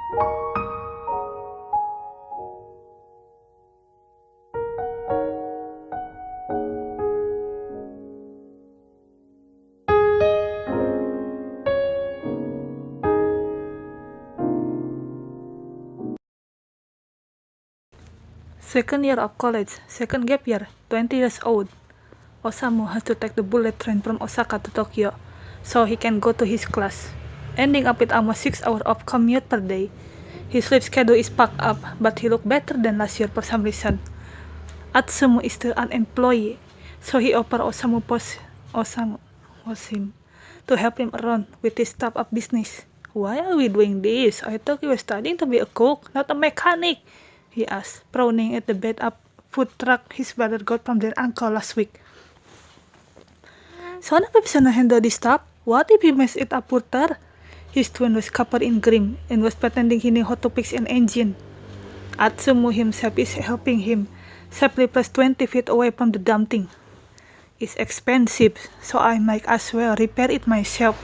Second year of college, second gap year, 20 years old. Osamu has to take the bullet train from Osaka to Tokyo, so he can go to his class, ending up with almost 6 hours of commute per day. His sleep schedule is packed up, but he looks better than last year for some reason. Atsumu is still unemployed, so he offered Osamu him to help him around with his startup business. Why are we doing this? I thought you were studying to be a cook, not a mechanic, he asked, frowning at the beat-up food truck his brother got from their uncle last week. So if gonna handle this stuff? What if he messed it up further? His twin was covered in grime and was pretending he knew how to fix an engine. Atsumu himself is helping him, safely placed 20 feet away from the damn thing. It's expensive, so I might as well repair it myself,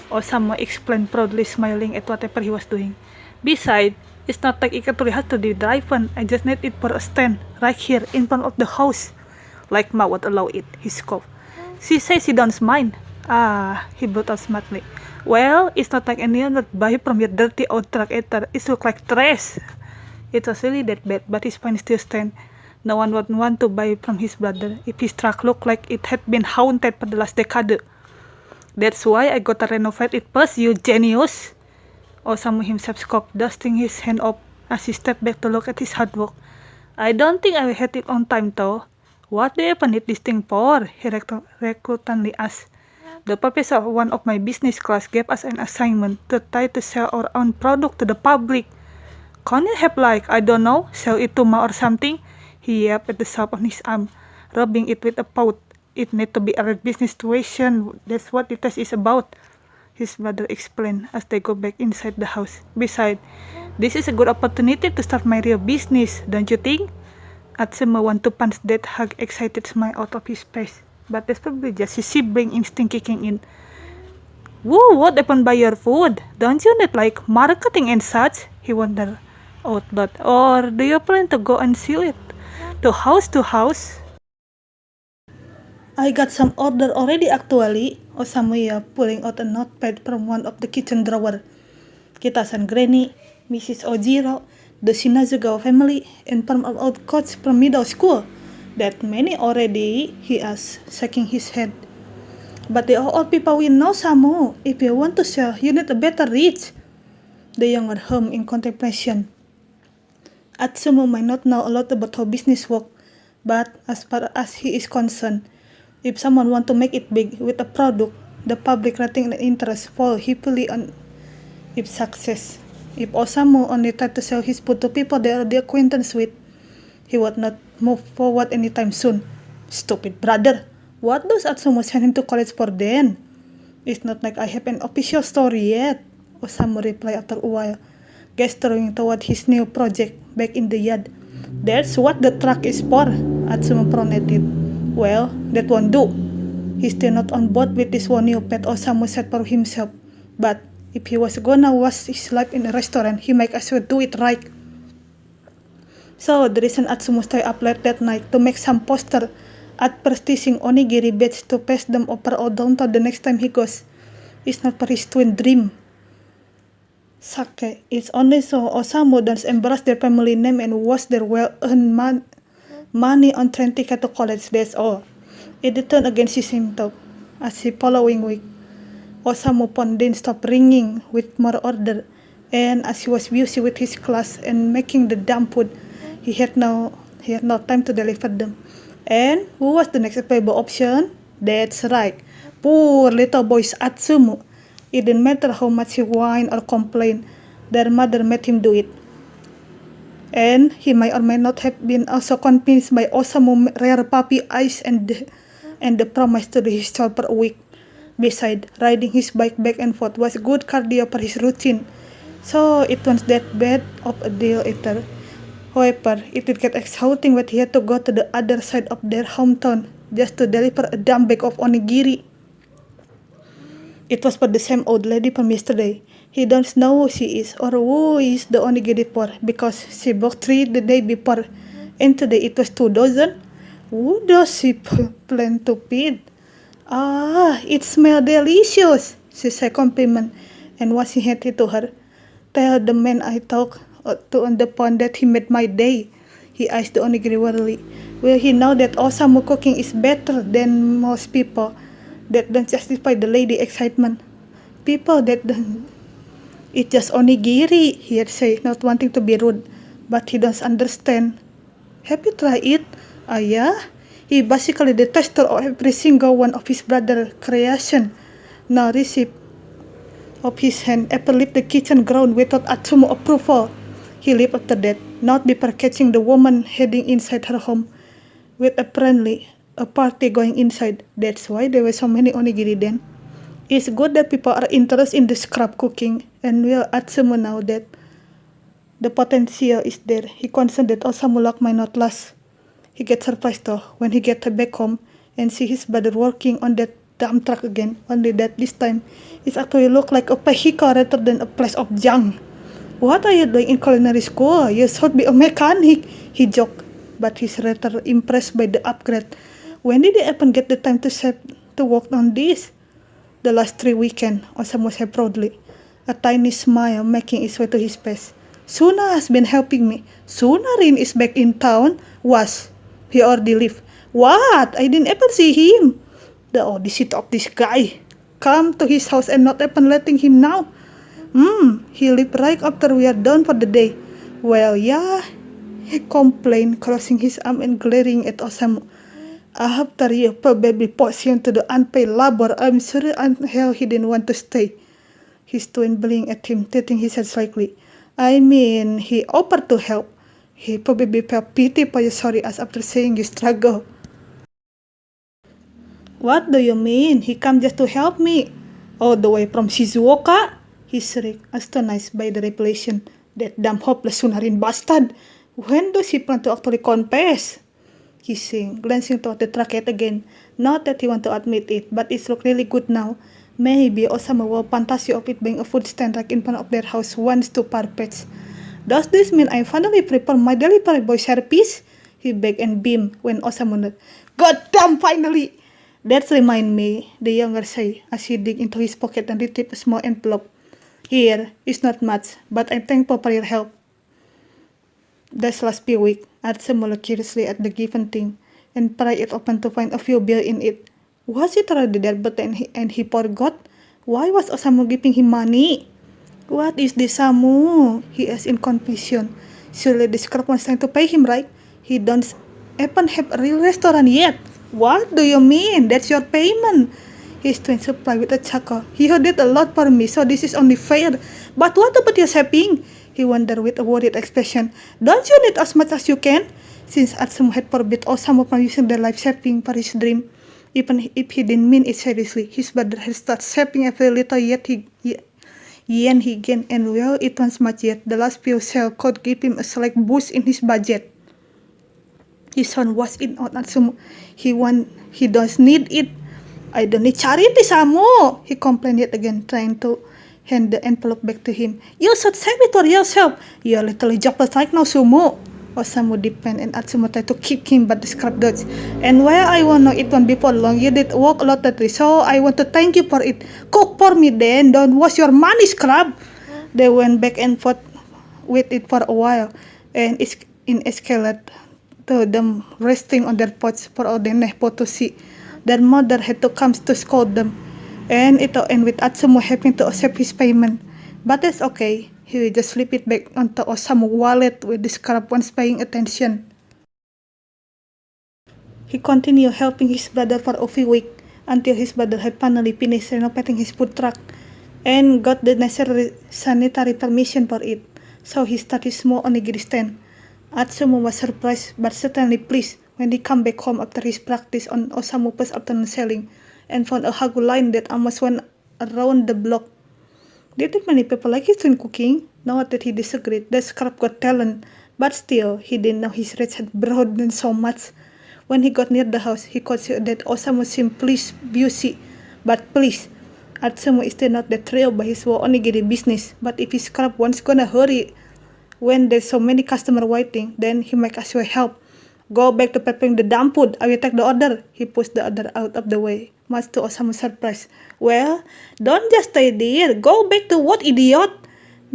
Osamu explained, proudly smiling at whatever he was doing. Besides, it's not like it actually has to be driven. I just need it for a stand, right here, in front of the house. Like Ma would allow it, he scoffed. She says she don't mind. He brought out smartly. Well, it's not like anyone would buy from your dirty old truck either. It looks like trash. It was really that bad, but his point still stands. No one would want to buy from his brother if his truck looked like it had been haunted for the last decade. That's why I gotta renovate it first, you genius. Osamu himself scoffed, dusting his hand off as he stepped back to look at his hard work. I don't think I will hit it on time though. What do you even need this thing for? He reluctantly asked. The purpose of one of my business class gave us an assignment to try to sell our own product to the public. Can't you have I don't know, sell it to Ma or something? He yapped at the sop on his arm, rubbing it with a paw. It need to be a real business situation. That's what the test is about, his brother explained as they go back inside the house. Besides, this is a good opportunity to start my real business, don't you think? Atsumu want to punch that hug excited smile out of his face, but that's probably just his sibling instinct kicking in. Whoa, what happened by your food? Don't you need marketing and such? He wondered out loud. Or do you plan to go and sell it to house? I got some order already actually, Osamu pulling out a notepad from one of the kitchen drawer. Kitasan Granny, Mrs. Ojiro, the Shinazugawa family, and from an old coach from middle school. That many already, he asked, shaking his head. But they are all people we know, Samu. If you want to sell, you need a better reach. The younger hummed in contemplation. Atsumu might not know a lot about how business works, but as far as he is concerned, if someone wants to make it big with a product, the public rating and interest fall heavily on its success. If Osamu only tried to sell his food to people they are already acquaintance with, he would not move forward anytime soon. Stupid brother! What does Atsumu send him to college for then? It's not like I have an official story yet, Osamu replied after a while, gesturing toward his new project back in the yard. That's what the truck is for, Atsumu pronated. Well, that won't do. He's still not on board with this one new pet, Osamu said for himself. But if he was gonna waste his life in a restaurant, he might as well do it right. So the reason Atsumu stayed up late that night to make some poster advertising onigiri beds to pass them over or downtown the next time he goes is not for his twin dream. Sake. It's only so Osamu doesn't embarrass their family name and waste their well-earned money on train ticket to college, that's all. It turned against himself as the following week. Osamu phone didn't stop ringing with more order, and as he was busy with his class and making the damn food, he had no time to deliver them. And who was the next available option? That's right, poor little boy's Atsumu. It didn't matter how much he whined or complained, their mother made him do it. And he may or may not have been also convinced by Osamu's rare puppy eyes and the promise to do his job per week. Besides, riding his bike back and forth was good cardio for his routine, so it wasn't that bad of a deal either. However, it did get exhausting when he had to go to the other side of their hometown just to deliver a damn bag of onigiri. It was for the same old lady from yesterday. He don't know who she is or who is the onigiri for because she bought 3 the day before and today it was 2 dozen. Who does she plan to feed? Ah, it smells delicious, she said compliment and was he handed to her. Tell the man I talked to on the phone that he made my day. He asked the onigiri worriedly. Will he know that Osamu cooking is better than most people that don't justify the lady excitement? People that don't eat just onigiri, he had said, not wanting to be rude, but he doesn't understand. Have you tried it? Yeah. He basically the tester of every single one of his brother creation. No receipt of his hand ever left the kitchen ground without Atsumu approval. He left after that, not before catching the woman heading inside her home, with apparently a party going inside. That's why there were so many onigiri then. It's good that people are interested in the scrap cooking, and will Atsumu now that the potential is there. He concerned that Osamu luck might not last. He gets surprised though when he gets back home and see his brother working on that dump truck again, only that this time it actually looked like a vehicle rather than a place of junk. What are you doing in culinary school? You should be a mechanic, he joked, but he's rather impressed by the upgrade. When did you even get the time to work on this? The last 3 weekends, Osamu said proudly, a tiny smile making its way to his face. Suna has been helping me. Sunarin is back in town. He already left. What? I didn't ever see him. The audacity of this guy. Come to his house and not even letting him know. He left right after we are done for the day. Well, yeah, he complained, crossing his arm and glaring at Osamu. After you probably pushed him to the unpaid labor, I'm sure hell he didn't want to stay. His twin blinking at him, tilting his head slightly. I mean, he offered to help. He probably felt pity for your sorry ass after seeing you struggle. What do you mean? He come just to help me. All the way from Shizuoka? He shrieked, astonished by the revelation. That damn hopeless Sunarin bastard. When does he plan to actually confess? He sang, glancing toward the truck yet again. Not that he want to admit it, but it looks really good now. Maybe Osamu will fantasy of it being a food stand right in front of their house once to parpets. Does this mean I finally prepare my delivery boy service? He begged and beamed when Osamu nodded. God damn, finally! That remind me, the younger said, as he dig into his pocket and retrieved a small envelope. Here, it's not much, but I'm thankful for your help. This last few weeks, Atsumu looked curiously at the given thing and pried it open to find a few bills in it. Was it already there but and he forgot? Why was Osamu giving him money? What is this, Samu? He asked in confusion. Surely this crap was trying to pay him, right? He don't even have a real restaurant yet. What do you mean? That's your payment. His twin replied with a chuckle. You did a lot for me, so this is only fair. But what about your shopping? He wondered with a worried expression. Don't you need as much as you can? Since Atsumu had forbid Osamu from using their life saving for his dream, even if he didn't mean it seriously, his brother had started saving every little yen he gained, and well, it was much yet. The last few sales could give him a slight boost in his budget. His son was in on Atsumu. He does need it. I don't need charity, Samu, he complained yet again, trying to hand the envelope back to him. You should save it for yourself. You're literally jobless right now, Sumu. Osamu deepened and Atsumu tried to keep him but the scrap dodged. And while I won't know it won't be for long, you did work a lot that day, so I want to thank you for it. Cook for me then, don't waste your money, scrap. They went back and forth with it for a while, and it escalated to them resting on their pots for all the neighbor to see. Their mother had to come to scold them, and it all ended with Atsumu having to accept his payment. But that's okay. He will just slip it back onto Osamu's wallet with the scrap once paying attention. He continued helping his brother for a few weeks until his brother had finally finished renovating his food truck and got the necessary sanitary permission for it. So he started his small onigiri stand. Atsumu was surprised but certainly pleased when he came back home after his practice on Osamu's first afternoon selling and found a hagu line that almost went around the block. Did many people like his twin cooking? Not that he disagreed, the scrap got talent, but still, he didn't know his reach had broadened so much. When he got near the house, he considered that Osamu seemed pleased, busy, but pleased. Atsumu is still not that thrilled by his onigiri business, but if his scrub wants gonna hurry when there's so many customers waiting, then he might as well help. Go back to preparing the damn food. I will take the order. He pushed the other out of the way, much to Osamu's surprise. Well, don't just stay there. Go back to what, idiot?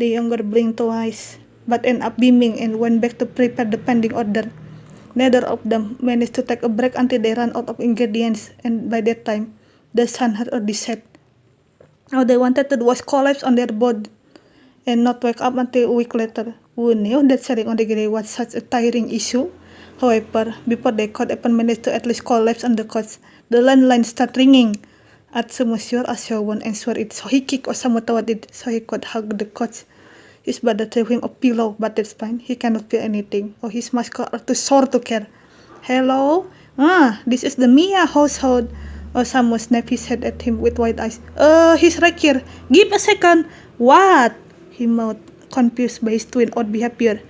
The younger blinked twice, but ended up beaming and went back to prepare the pending order. Neither of them managed to take a break until they ran out of ingredients, and by that time, the sun had already set. All they wanted to do was collapse on their bed and not wake up until a week later. Who knew that selling onigiri was such a tiring issue? However, before they could even manage to at least collapse on the couch, the landline started ringing. Atsumu sure as hell won't answer it, so he kicked Osamu toward it so he could hug the couch. His brother threw him a pillow, but that's fine. He cannot feel anything, or his muscles are too sore to care. Hello? This is the Miya household. Osamu snapped his head at him with wide eyes. He's right here. Give a second. What? He mouthed, confused by his twin odd behavior.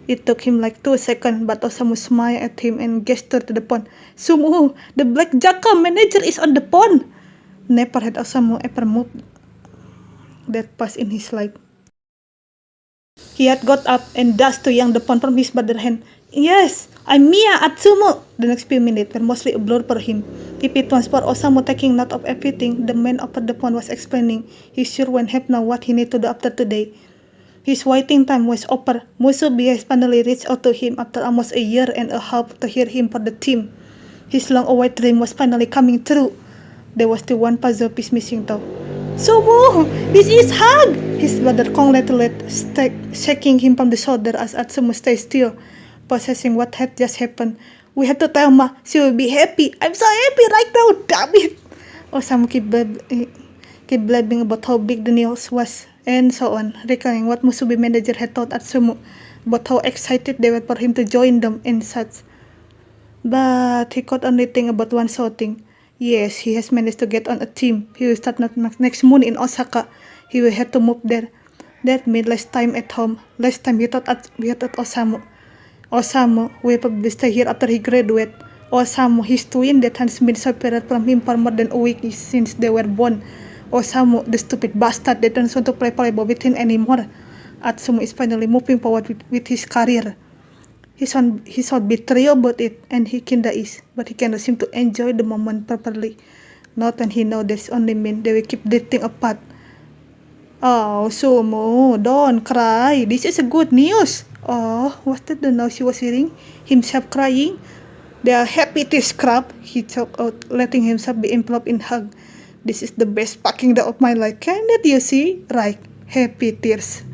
It took him like 2 seconds, but Osamu smiled at him and gestured to the phone. Sumu, the black Jaka manager is on the phone. Never had Osamu ever moved that fast in his life. He had got up and dashed to yank the phone from his brother's hand. Yes, I'm Miya Atsumu. The next few minutes were mostly a blur for him. If it was for Osamu taking note of everything the man over the phone was explaining, he sure wouldn't have known what he needed to do after today. His waiting time was over. Musubi has finally reached out to him after almost a year and a half to hear him for the team. His long-awaited dream was finally coming true. There was still one puzzle piece missing though. Sumu! This is Hug! His brother congratulated, shaking him from the shoulder as Atsumu stayed still, processing what had just happened. We have to tell Ma. She will be happy. I'm so happy right now, damn it! Osamu kept blabbing about how big the news was, and so on, recalling what Musubi manager had told Atsumu about how excited they were for him to join them and such. But he could only think about one sort thing. Yes, he has managed to get on a team. He will start next month in Osaka. He will have to move there. That means less time at home, less time without Osamu. Osamu will probably stay here after he graduates. Osamu, his twin that has been separated from him for more than a week since they were born. Osamu, the stupid bastard that doesn't want to play volleyball with him anymore. Atsumu is finally moving forward with his career. He should be thrilled about it, and he kinda is, but he cannot seem to enjoy the moment properly. Not when he knows this only means they will keep drifting apart. Oh, Sumu, don't cry. This is a good news. Oh, was that the noise he was hearing? Himself crying? They are happy to scrub, he choked out, letting himself be enveloped in hug. This is the best fucking day of my life. Can't you see? Right, happy tears.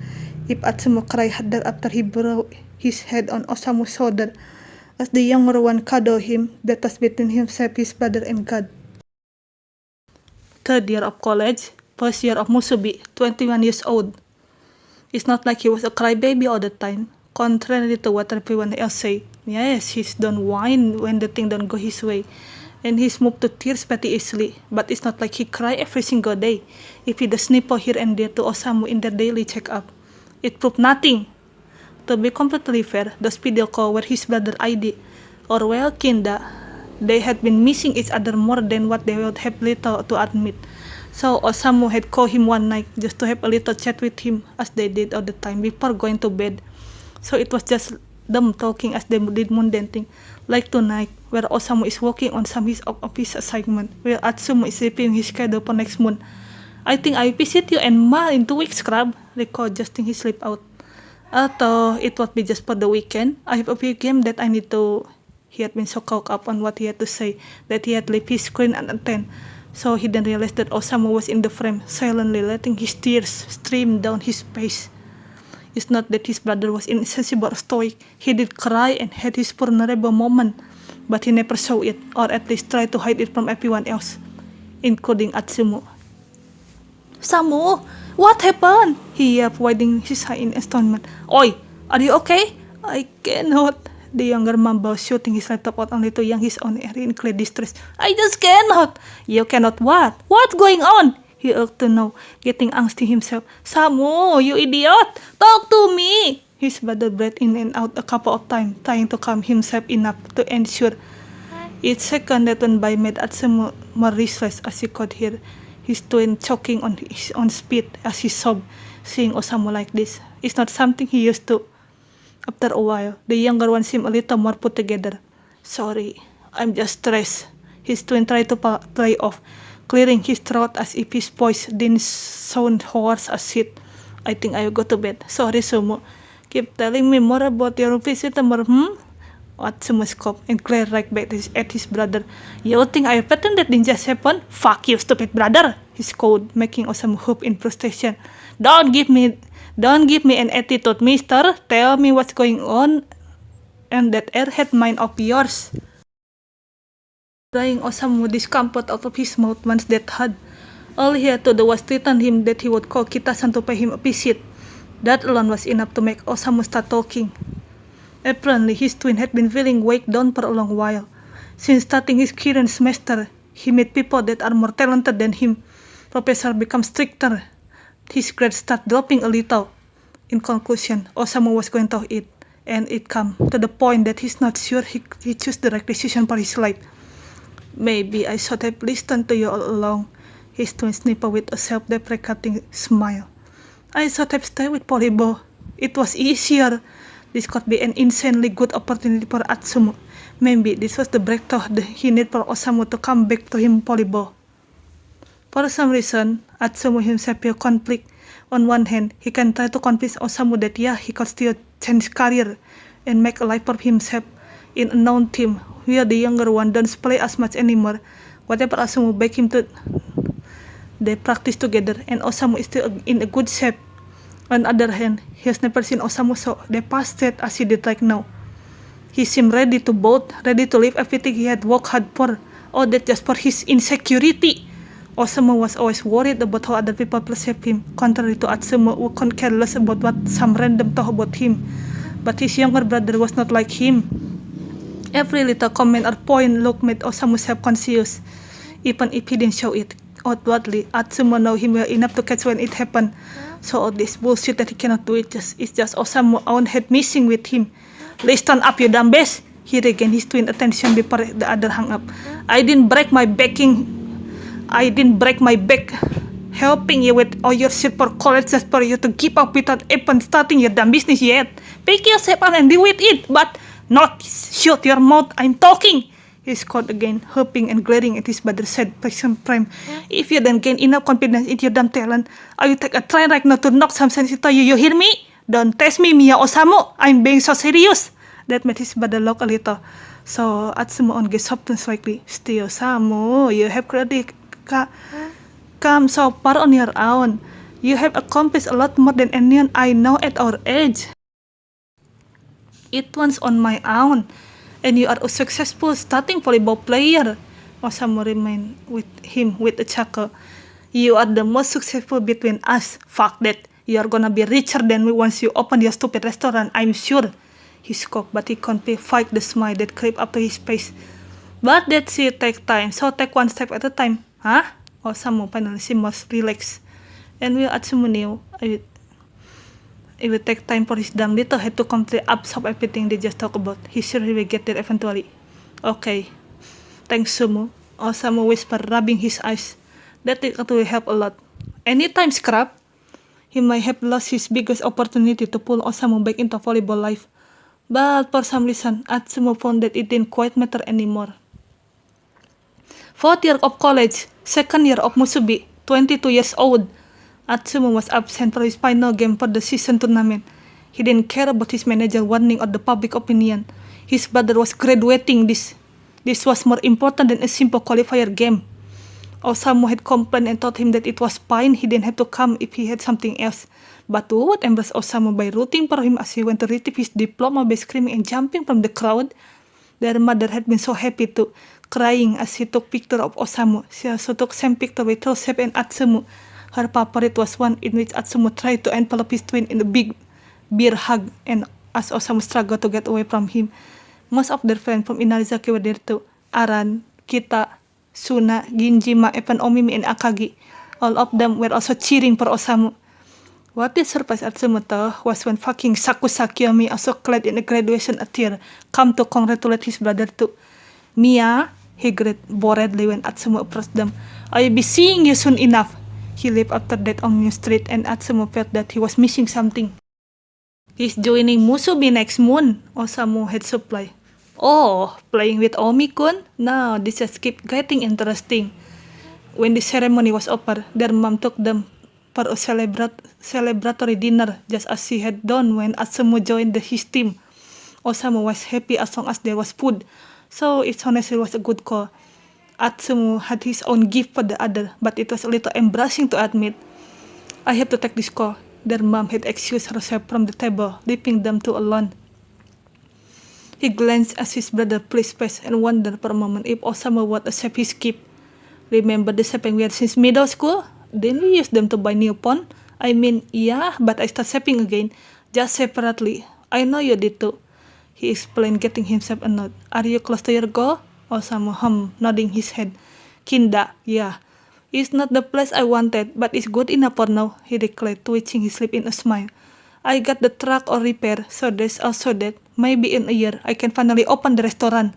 If Atsumu cried harder after he broke his head on Osamu's shoulder, as the younger one cuddled him, that was between himself, his brother, and God. Third year of college, first year of Musubi, 21 years old. It's not like he was a crybaby all the time, contrary to what everyone else say. Yes, he's don't whine when the thing don't go his way, and he's moved to tears pretty easily, but it's not like he cry every single day. If he does nipple here and there to Osamu in their daily checkup, it proved nothing. To be completely fair, those video calls were his brother ID, or well, kinda. They had been missing each other more than what they would have little to admit. So Osamu had called him one night just to have a little chat with him, as they did all the time before going to bed. So it was just them talking as they did mundane things, like tonight, where Osamu is working on some of his assignment, while Atsumu is reviewing his schedule for next month. I think I visit you and Ma in 2 weeks, Scrub, recalled, adjusting his sleep out. Although it would be just for the weekend, I have a few games that I need to. He had been so caught up on what he had to say that he had left his screen unattended, so he didn't realize that Osamu was in the frame, silently letting his tears stream down his face. It's not that his brother was insensible or stoic. He did cry and had his vulnerable moment, but he never saw it, or at least tried to hide it from everyone else, including Atsumu. Samu, what happened? He yelled, widening his eyes in astonishment. Oi, are you okay? I cannot. The younger mumbled, shooting his laptop out only to yank his own air in clear distress. I just cannot. You cannot what? What's going on? He urged to know, getting angsty himself. Samu, you idiot! Talk to me! His brother breathed in and out a couple of times, trying to calm himself enough to ensure. Each second that went by made Atsumu more restless as he could hear his twin choking on his own spit as he sobbed. Seeing Osamu like this is not something he used to. After a while, the younger one seemed a little more put together. Sorry, I'm just stressed. His twin tried to play off, clearing his throat as if his voice didn't sound hoarse as shit. I think I will go to bed. Sorry, Sumo. Keep telling me more about your visit tomorrow, Atsumu scoffed and glared right back at his brother. You think I pretend that didn't just happen? Fuck you, stupid brother! He scolded, making Osamu hoop in frustration. Don't give me an attitude, mister. Tell me what's going on and that airhead mind of yours. Drying Osamu discomfort out of his mouth once that had. All he had to do was threaten him that he would call Kita-san to pay him a visit. That alone was enough to make Osamu start talking. Apparently, his twin had been feeling weighed down for a long while. Since starting his current semester, he met people that are more talented than him. Professors become stricter. His grades start dropping a little. In conclusion, Osamu was going to eat, and it came to the point that he's not sure he chose the right decision for his life. Maybe I should have listened to you all along, his twin sniffed with a self-deprecating smile. I should have stayed with volleyball. It was easier. This could be an insanely good opportunity for Atsumu. Maybe this was the breakthrough he needed for Osamu to come back to him volleyball. For some reason, Atsumu himself felt conflict. On one hand, he can try to convince Osamu that he could still change career and make a life for himself in a known team where the younger one doesn't play as much anymore. Whatever Atsumu begged him to, they practice together and Osamu is still in a good shape. On the other hand, he has never seen Osamu so devastated as he did right now. He seemed ready to leave everything he had worked hard for, all that just for his insecurity. Osamu was always worried about how other people perceive him, contrary to Atsumu, who couldn't care less about what some random thought about him. But his younger brother was not like him. Every little comment or point look made Osamu self-conscious, even if he didn't show it outwardly. Atsumu knew him well enough to catch when it happened. So all this bullshit that he cannot do it's just Osamu's own head missing with him. Listen up, you dumb bass! He regained his twin attention before the other hung up. I didn't break my back helping you with all your shit for college just for you to keep up without even starting your damn business yet. Pick yourself up and deal with it, but not shut your mouth, I'm talking! He scolded again, hopping and glaring at his brother said, prime. If you don't gain enough confidence in your damn talent, I will take a try right now to knock some sense into you, you hear me? Don't test me, Miya Osamu, I'm being so serious. That made his brother laugh a little. So Atsumu on gave softened slightly. Still, Osamu, you have already come so far on your own. You have accomplished a lot more than anyone I know at our age. It was on my own. And you are a successful starting volleyball player. Osamu remained with him with a chuckle. You are the most successful between us. Fuck that. You are gonna be richer than me once you open your stupid restaurant, I'm sure. He scoffed, but he couldn't fight the smile that crept up to his face. But that shit takes time, so take one step at a time. Huh? Osamu finally seemed more relaxed. And will Atsumu knew it will take time for his damn little head to completely absorb everything they just talked about. He sure he will get there eventually. Okay. Thanks, Sumu. Osamu whispered, rubbing his eyes. That will help a lot. Anytime, scrub. He might have lost his biggest opportunity to pull Osamu back into volleyball life. But for some reason, Atsumu found that it didn't quite matter anymore. 4th year of college, 2nd year of Musubi, 22 years old. Atsumu was absent for his final game for the season tournament. He didn't care about his manager warning or the public opinion. His brother was graduating. This was more important than a simple qualifier game. Osamu had complained and told him that it was fine, he didn't have to come if he had something else. But who would embrace Osamu by rooting for him as he went to retrieve his diploma by screaming and jumping from the crowd? Their mother had been so happy too, crying as she took picture of Osamu. She also took same picture with Joseph and Atsumu. Her favorite was one in which Atsumu tried to envelop his twin in a big bear hug, and as Osamu struggled to get away from him. Most of their friends from Inarizaki were there too. Aran, Kita, Suna, Ginjima, even Omimi and Akagi. All of them were also cheering for Osamu. What did surprise Atsumu though was when fucking Sakusakyomi, also clad in a graduation attire, come to congratulate his brother too. Miya, He greeted boredly when Atsumu approached them. "I'll be seeing you soon enough." He left after that ominous street, and Atsumu felt that he was missing something. "He's joining Musubi next month," Osamu had supplied. "Oh, playing with Omi-kun? No, this just keeps getting interesting." When the ceremony was over, their mom took them for a celebratory dinner, just as she had done when Atsumu joined his team. Osamu was happy as long as there was food, so it honestly was a good call. Atsumu had his own gift for the other, but it was a little embarrassing to admit. "I have to take this call." Their mom had excused herself from the table, leaving them two alone. He glanced at his brother pleased face and wondered for a moment if Osamu would accept his gift. "Remember the shopping we had since middle school? Didn't we use them to buy new phone?" "I mean, yeah, but I started shopping again, just separately." "I know you did too," he explained, getting himself a nod. "Are you close to your goal?" Osamu hummed, nodding his head. "Kinda, yeah. It's not the place I wanted, but it's good enough for now," he declared, twitching his lip in a smile. "I got the truck all repaired, so there's also that. Maybe in a year, I can finally open the restaurant."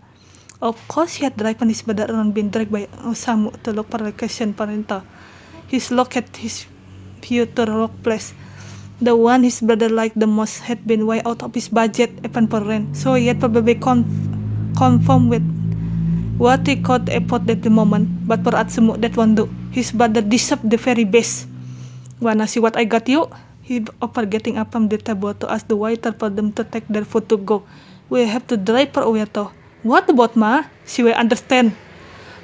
Of course, he had driven his brother around, being dragged by Osamu to look for location parental. His look at his future workplace. The one his brother liked the most had been way out of his budget, even for rent, so he had probably conformed with what he could afford at the moment. But for Atsumu, that won't do. His brother deserved the very best. "Wanna see what I got you?" He offered, getting up from the table to ask the waiter for them to take their food to go. "We have to drive for a while though." "What about Ma? She will understand."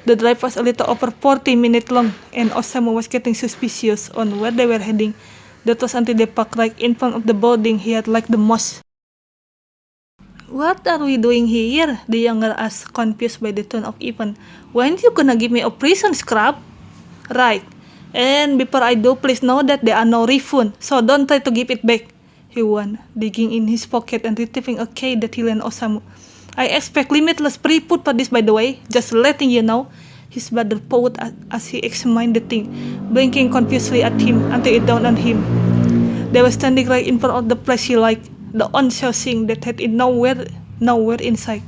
The drive was a little over 40 minutes long, and Osamu was getting suspicious on where they were heading. That was until they parked right in front of the building he had liked the most. "What are we doing here?" the younger asked, confused by the tone of event. "When you gonna give me a prison scrub?" "Right. And before I do, please know that there are no refund, so don't try to give it back," he warned, digging in his pocket and retrieving a key that he lent Osamu. "I expect limitless free food for this, by the way, just letting you know." His brother paused as he examined the thing, blinking confusedly at him until it dawned on him. They were standing right in front of the place he liked, the on-sale thing that had nowhere inside,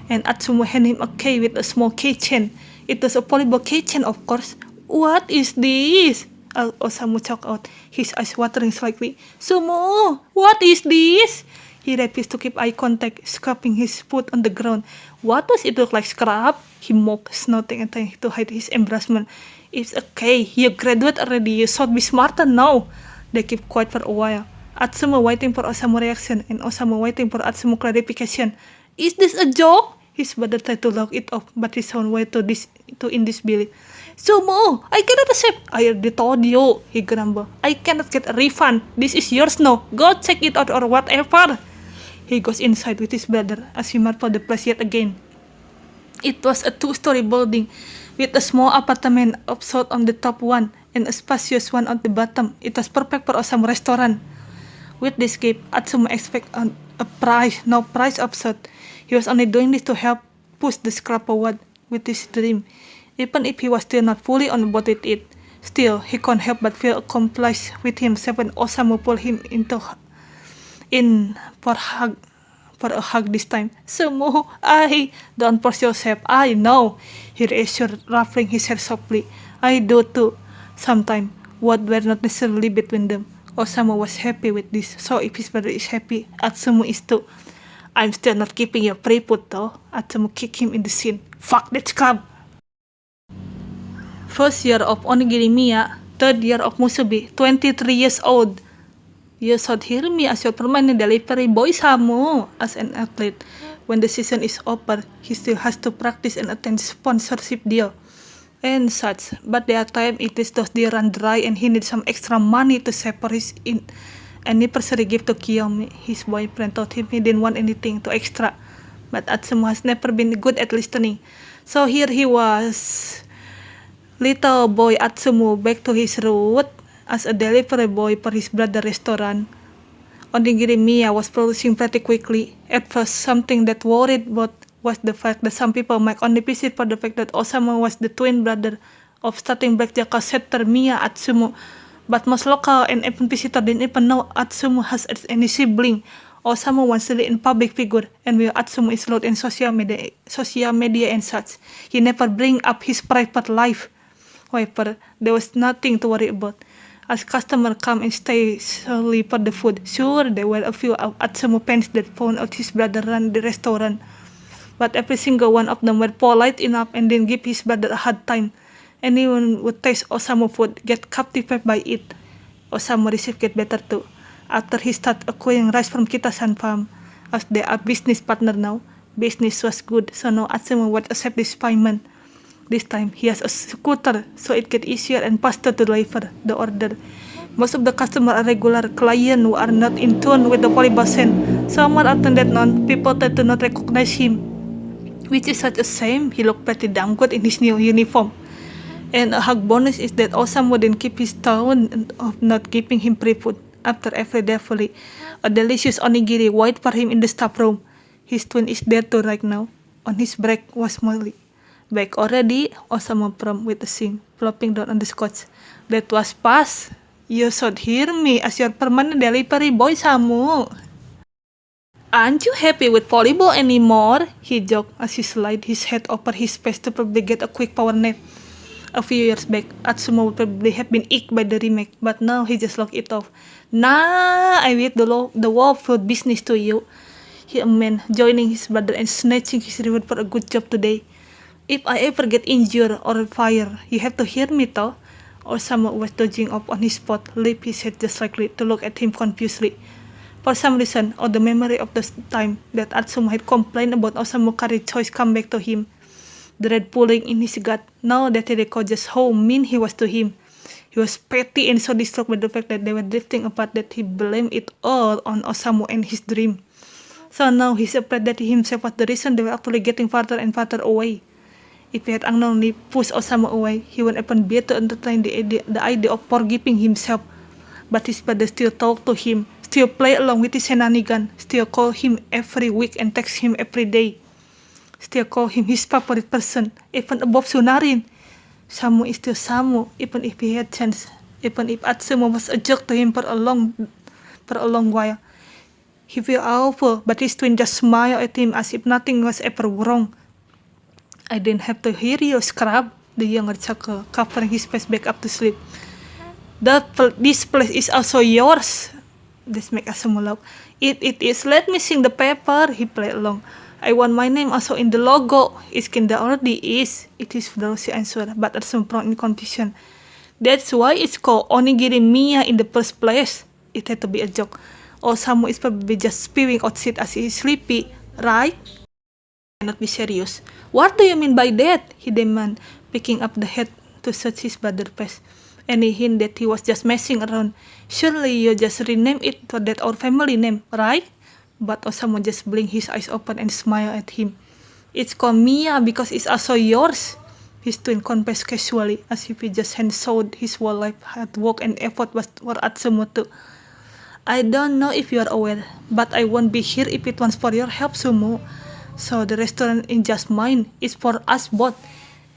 and Atsumu handed him a key with a small keychain. It was a volleyball keychain, of course. "What is this?" Osamu choked out, his eyes watering slightly. "Sumo, what is this?" He refused to keep eye contact, scraping his foot on the ground. "What does it look like, scrap?" he mocked, snorting and trying to hide his embarrassment. "It's okay, you graduate already, you should be smarter now." They kept quiet for a while, Atsumu waiting for Osamu's reaction, and Osamu waiting for Atsumu clarification. "Is this a joke?" His brother tried to lock it off, but he sounded way too in disbelief. "Sumo, I cannot accept." "I already told you," he grumbled. "I cannot get a refund. This is yours now. Go check it out or whatever." He goes inside with his brother as he marveled the place yet again. It was a 2-story building with a small apartment upside on the top one and a spacious one on the bottom. It was perfect for Osamu restaurant. With this gift, Atsumu expected no price upside. He was only doing this to help push the scrap forward with his dream, even if he was still not fully on board with it. Still, he couldn't help but feel accomplished with himself when Osamu pulled him in for a hug this time. "Sumo, don't force yourself. I know," he reassured, ruffling his hair softly. "I do too. Sometimes, words were not necessarily between them." Osamu was happy with this, so if his brother is happy, Atsumu is too. "I'm still not keeping your free food though." Atsumu kicked him in the shin. "Fuck that scrub." First year of Onigiri Miya, third year of Musubi, 23 years old. "You should hear me as your permanent delivery boy, Samu." As an athlete, when the season is over, he still has to practice and attend sponsorship deal and such, but there are times it is those deals run dry and he needs some extra money to save for his anniversary gift to Kiyomi. His boyfriend told him he didn't want anything too extra, but Atsumu has never been good at listening. So here he was, little boy Atsumu, back to his root as a delivery boy for his brother's restaurant. Onigiri Miya was producing pretty quickly. At first, something that worried both was the fact that some people might only visit for the fact that Osamu was the twin brother of starting blackjack setter Miya Atsumu. But most local and even visitors didn't even know Atsumu has any sibling. Osamu wants to be a public figure, and while Atsumu is loud in social media and such, he never bring up his private life. However, there was nothing to worry about. As customers come and stay solely for the food, sure, there were a few of Atsumu fans that found out his brother ran the restaurant, but every single one of them were polite enough and didn't give his brother a hard time. Anyone would taste Osamu food, get captivated by it. Osamu received get better too. After he started acquiring rice from Kitasan farm, as they are business partner now, business was good, so now Atsumu would accept this payment. This time, he has a scooter, so it gets easier and faster to deliver the order. Most of the customers are regular clients who are not in tune with the volleyball scene. So more often than not, people tend to not recognize him, which is such a shame. He looked pretty damn good in his new uniform. And a hug bonus is that Osamu didn't keep his tone of not giving him free food. After every delivery, a delicious onigiri wait for him in the staff room. His twin is there too right now. On his break was Molly. Back already, Osamu prompt with a sing, flopping down on the couch. That was fast. You should hear me as your permanent delivery boy, Samu. Aren't you happy with volleyball anymore? He joked as he slid his head over his face to probably get a quick power nap. A few years back, Atsumu would probably have been icked by the remake, but now he just locked it off. Nah, I leave the whole food business to you. He amended, joining his brother and snatching his reward for a good job today. If I ever get injured or fired, you have to hear me though. Osamu was dodging up on his spot, lifted his head just slightly to look at him confusedly. For some reason, or the memory of the time that Atsumu had complained about Osamu's career choice come back to him. The red pulling in his gut, now that he recalled just how mean he was to him. He was petty and so distraught by the fact that they were drifting apart that he blamed it all on Osamu and his dream. So now he's afraid that he himself was the reason they were actually getting farther and farther away. If he had unknowingly pushed Osamu away, he would even be to entertain the idea of forgiving himself. But his brother still talked to him, still play along with his shenanigans, still call him every week and text him every day. Still call him his favorite person, even above Sunarin. Samu is still Samu, even if he had chance, even if Atsumu was a jerk to him for a long while. He felt awful, but his twin just smiled at him as if nothing was ever wrong. I didn't have to hear you, scrub, the younger chuckled, covering his face back up to sleep. This place is also yours. This makes Atsumu laugh. It is. Let me sing the paper. He played along. I want my name also in the logo. It's kinda already is. It is Rosie answered, but Atsumu prompt in confusion. That's why it's called Onigiri Miya in the first place. It had to be a joke. Osamu is probably just spewing out shit as he is sleepy, right? Cannot be serious. What do you mean by that? He demanded, picking up the head to search his brother's face. Any hint that he was just messing around? Surely you just rename it for that our family name, right? But Osamu just blinked his eyes open and smiled at him. It's called Miya because it's also yours. His twin confessed casually, as if he just had showed his whole life hard work and effort was for Atsumu too. I don't know if you are aware, but I won't be here if it was for your help, Sumu. So the restaurant is just mine. It's for us both.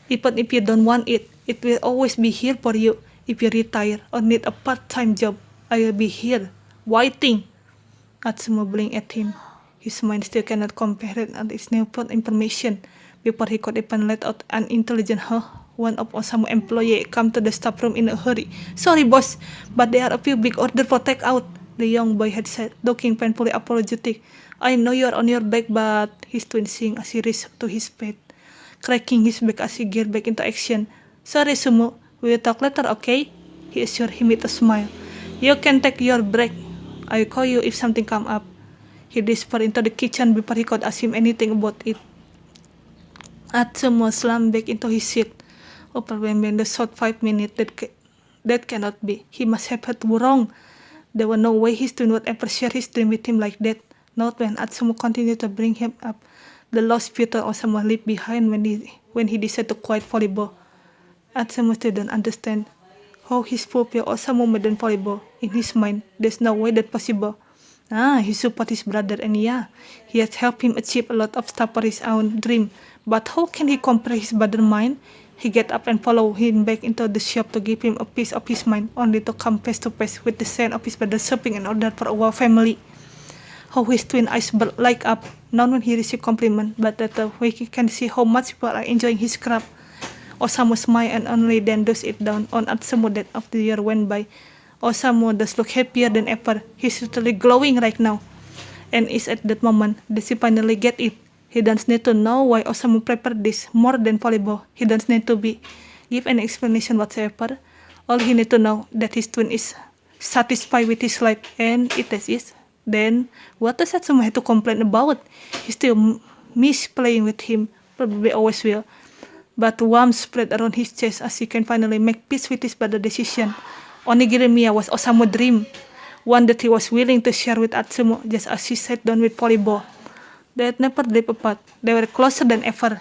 Even if you don't want it, it will always be here for you. If you retire or need a part-time job, I will be here, waiting. Atsumu blinked at him. His mind still cannot comprehend its newfound information. Before he could even let out an intelligent huh, one of Osamu's employees came to the staff room in a hurry. Sorry, boss, but there are a few big orders for takeout, the young boy had said, looking painfully apologetic. I know you are on your back, but his twin sing as he reached to his bed, cracking his back as he geared back into action. Sorry, Sumu, we'll talk later, okay? He assured him with a smile. You can take your break. I'll call you if something comes up. He disappeared into the kitchen before he could ask him anything about it. Atsumu slumped back into his seat, overwhelmed in the short 5 minutes. That cannot be. He must have heard wrong. There was no way his twin would ever share his dream with him like that. Not when Atsumu continued to bring him up. The lost future Osamu left behind when he decided to quit volleyball. Atsumu still don't understand how his fulfill Osamu made in volleyball. In his mind, there's no way that's possible. He supports his brother, and yeah, he has helped him achieve a lot of stuff for his own dream. But how can he compare his brother's mind? He get up and follow him back into the shop to give him a piece of his mind, only to come face to face with the scent of his brother shopping in order for our family. how his twin eyes light up, not when he received compliment, but that way he can see how much people are enjoying his craft. Osamu smiled and only then dozed it down on Atsumu that after the year went by. Osamu does look happier than ever. He's literally glowing right now. And it's at that moment that she finally get it. He doesn't need to know why Osamu prepared this more than volleyball. He doesn't need to give any explanation whatsoever. All he need to know that his twin is satisfied with his life and it is. Then what does Atsumu have to complain about? He still miss playing with him, probably always will. But warmth spread around his chest as he can finally make peace with his bad decision. Onigiri Miya was Osamu's dream, one that he was willing to share with Atsumu just as she sat down with volleyball. They had never drifted apart. They were closer than ever.